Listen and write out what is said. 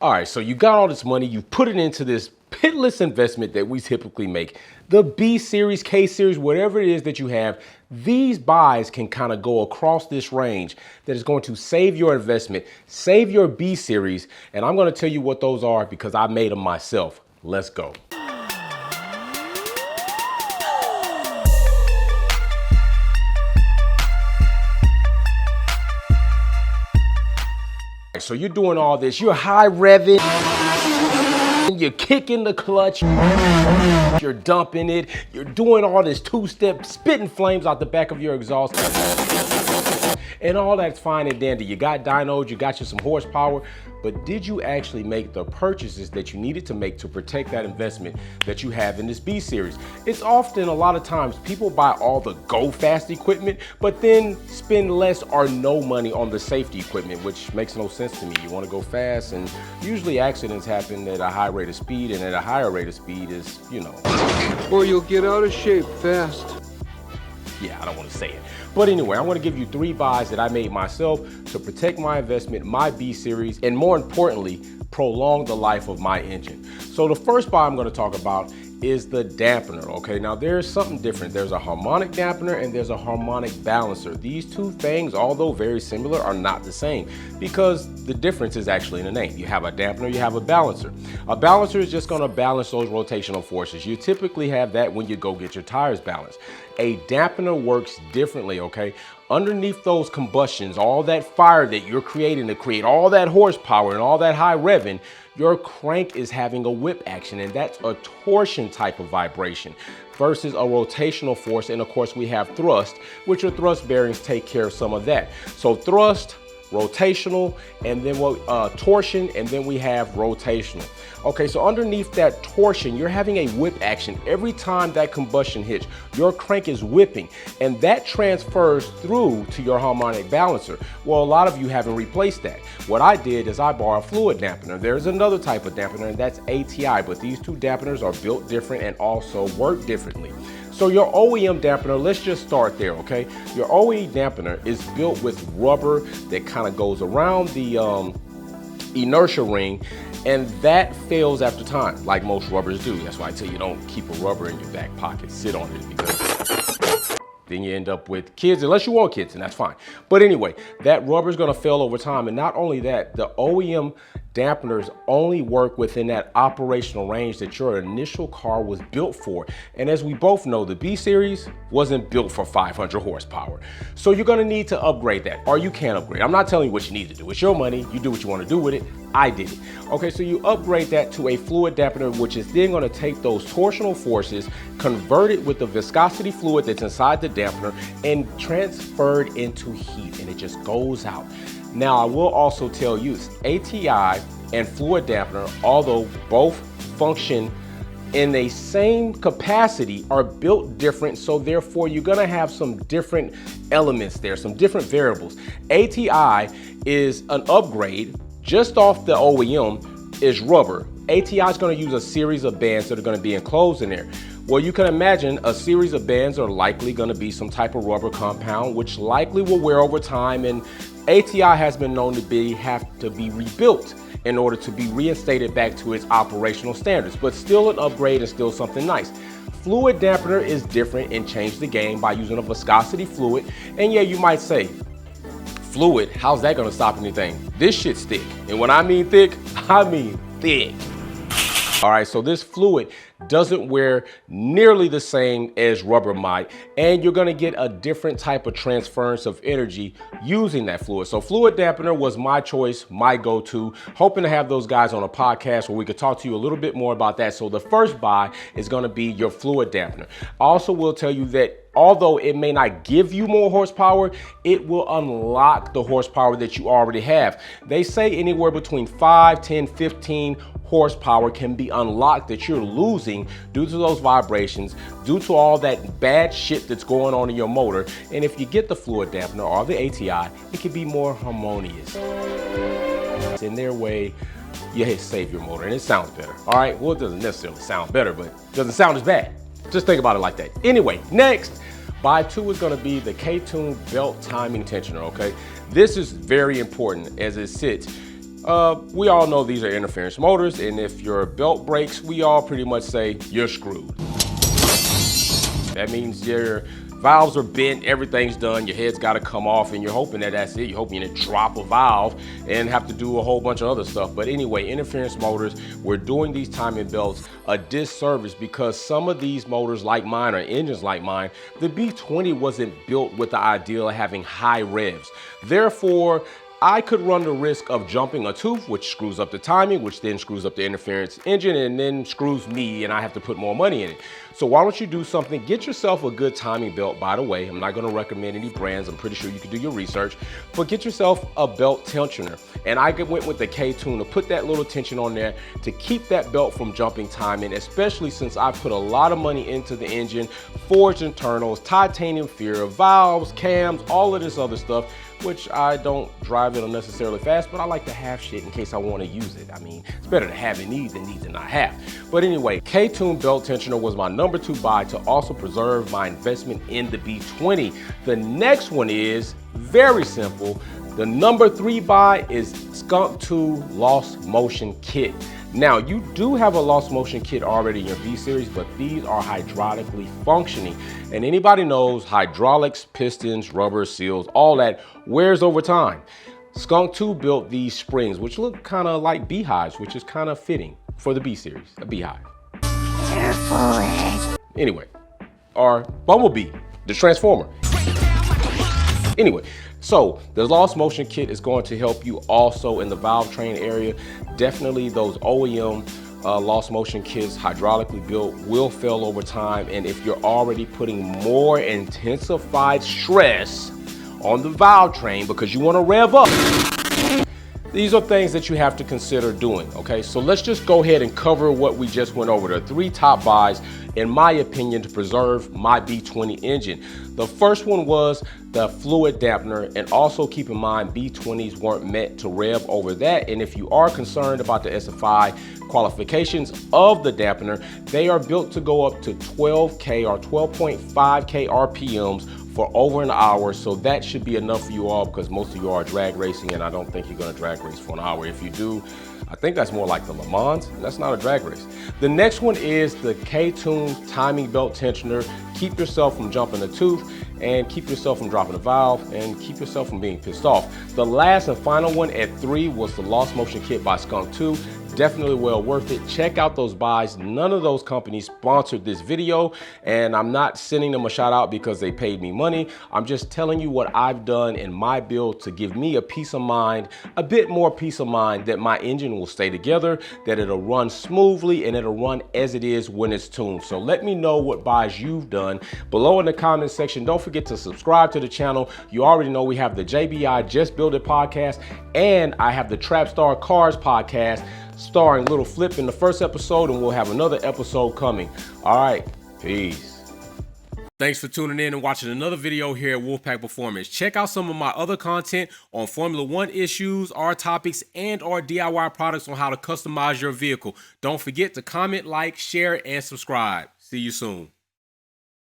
All right, so you got all this money, you put it into this pitless investment that we typically make. The B series, K series, whatever it is that you have, these buys can kind of go across this range that is going to save your investment, save your B series. And I'm going to tell you what those are because I made them myself. Let's go. So you're doing all this, you're high revving, you're kicking the clutch, you're dumping it, you're doing all this two-step, spitting flames out the back of your exhaust. And all that's fine and dandy. You got dynos, you got you some horsepower, but did you actually make the purchases that you needed to make to protect that investment that you have in this B series? It's often, a lot of times, people buy all the go fast equipment, but then spend less or no money on the safety equipment, which makes no sense to me. You want to go fast, and usually accidents happen at a high rate of speed, and at a higher rate of speed is, you know. Or you'll get out of shape fast. Yeah, I don't want to say it. But anyway, I want to give you 3 buys that I made myself to protect my investment, my B series, and more importantly, prolong the life of my engine. So the first buy I'm going to talk about is the dampener. Okay, now there's something different. There's a harmonic dampener and there's a harmonic balancer. These two things, although very similar, are not the same because the difference is actually in the name. You have a dampener, you have a balancer. A balancer is just going to balance those rotational forces. You typically have that when you go get your tires balanced. A dampener works differently, okay? Underneath those combustions, all that fire that you're creating to create all that horsepower and all that high revving, your crank is having a whip action, and that's a torsion type of vibration versus a rotational force. And of course we have thrust, which your thrust bearings take care of some of that. So thrust, rotational, and then torsion, and then we have rotational. Okay, so underneath that torsion, you're having a whip action. Every time that combustion hits, your crank is whipping, and that transfers through to your harmonic balancer. Well, a lot of you haven't replaced that. What I did is I bought a fluid dampener. There's another type of dampener, and that's ATI, but these two dampeners are built different and also work differently. So your OEM dampener, let's just start there, okay? Your OEM dampener is built with rubber that kind of goes around the inertia ring, and that fails after time, like most rubbers do. That's why I tell you don't keep a rubber in your back pocket, sit on it, because then you end up with kids, unless you want kids, and that's fine. But anyway, that rubber is gonna fail over time. And not only that, the OEM dampeners only work within that operational range that your initial car was built for. And as we both know, the B series wasn't built for 500 horsepower. So you're gonna need to upgrade that, or you can upgrade. I'm not telling you what you need to do. It's your money, you do what you wanna do with it. I did it. Okay, so you upgrade that to a fluid dampener, which is then gonna take those torsional forces, convert it with the viscosity fluid that's inside the dampener, and transfer it into heat, and it just goes out. Now, I will also tell you, ATI and fluid dampener, although both function in the same capacity, are built different, so therefore you're gonna have some different elements there, some different variables. ATI is an upgrade just off the OEM, is rubber. ATI is gonna use a series of bands that are gonna be enclosed in there. Well, you can imagine a series of bands are likely gonna be some type of rubber compound, which likely will wear over time, and ATI has been known to have to be rebuilt in order to be reinstated back to its operational standards, but still an upgrade and still something nice. Fluid dampener is different and changed the game by using a viscosity fluid. And yeah, you might say, fluid, how's that gonna stop anything? This shit's thick. And when I mean thick, I mean thick. All right, so this fluid doesn't wear nearly the same as rubber might, and you're gonna get a different type of transference of energy using that fluid. So fluid dampener was my choice, my go-to, hoping to have those guys on a podcast where we could talk to you a little bit more about that. So the first buy is gonna be your fluid dampener. I also will tell you that although it may not give you more horsepower, it will unlock the horsepower that you already have. They say anywhere between 5, 10, 15 horsepower can be unlocked that you're losing due to those vibrations, due to all that bad shit that's going on in your motor. And if you get the fluid dampener or the ATI, it can be more harmonious. In their way, you save your motor and it sounds better. All right, well, it doesn't necessarily sound better, but it doesn't sound as bad. Just think about it like that. Anyway, next, buy 2 is gonna be the K-Tune belt timing tensioner, okay? This is very important as it sits. We all know these are interference motors, and if your belt breaks, we all pretty much say you're screwed. That means your valves are bent, everything's done, your head's got to come off, and you're hoping that that's it. You're hoping to drop a valve and have to do a whole bunch of other stuff. But anyway, interference motors, we're doing these timing belts a disservice because some of these motors like mine, or engines like mine, the B20 wasn't built with the ideal of having high revs. Therefore, I could run the risk of jumping a tooth, which screws up the timing, which then screws up the interference engine, and then screws me, and I have to put more money in it. So why don't you do something? Get yourself a good timing belt. By the way, I'm not gonna recommend any brands. I'm pretty sure you can do your research, but get yourself a belt tensioner. And I went with the K-Tune to put that little tension on there to keep that belt from jumping timing, especially since I put a lot of money into the engine, forged internals, titanium fibra, valves, cams, all of this other stuff, which I don't drive it unnecessarily fast, but I like to have shit in case I want to use it. I mean, it's better to have and need than need to not have. But anyway, K-Tune belt tensioner was my #2 buy to also preserve my investment in the B20. The next one is very simple. The #3 buy is Skunk 2 Lost Motion Kit. Now, you do have a lost motion kit already in your V series, but these are hydraulically functioning. And anybody knows hydraulics, pistons, rubber, seals, all that wears over time. Skunk 2 built these springs, which look kind of like beehives, which is kind of fitting for the B series, a beehive. Anyway, or Bumblebee, the Transformer. Anyway, so the lost motion kit is going to help you also in the valve train area. Definitely those OEM lost motion kits, hydraulically built, will fail over time. And if you're already putting more intensified stress on the valve train because you want to rev up, these are things that you have to consider doing, okay? So let's just go ahead and cover what we just went over. The 3 top buys, in my opinion, to preserve my B20 engine. The first one was the fluid dampener, and also keep in mind B20s weren't meant to rev over that. And if you are concerned about the SFI qualifications of the dampener, they are built to go up to 12K or 12.5K RPMs for over an hour, so that should be enough for you all, because most of you are drag racing, and I don't think you're gonna drag race for an hour. If you do, I think that's more like the Le Mans, and that's not a drag race. The next one is the K-Tune timing belt tensioner. Keep yourself from jumping a tooth, and keep yourself from dropping a valve, and keep yourself from being pissed off. The last and final one at 3 was the Lost Motion Kit by Skunk 2. Definitely well worth it. Check out those buys. None of those companies sponsored this video, and I'm not sending them a shout out because they paid me money. I'm just telling you what I've done in my build to give me a peace of mind, a bit more peace of mind that my engine will stay together, that it'll run smoothly, and it'll run as it is when it's tuned. So let me know what buys you've done below in the comment section. Don't forget to subscribe to the channel. You already know we have the JBI Just Build It podcast, and I have the Trap Star Cars podcast, starring Little Flip in the first episode, and we'll have another episode coming. All right, peace. Thanks for tuning in and watching another video here at Wolfpack Performance. Check out some of my other content on Formula One issues, our topics, and our DIY products on how to customize your vehicle. Don't forget to comment, like, share, and subscribe. See you soon.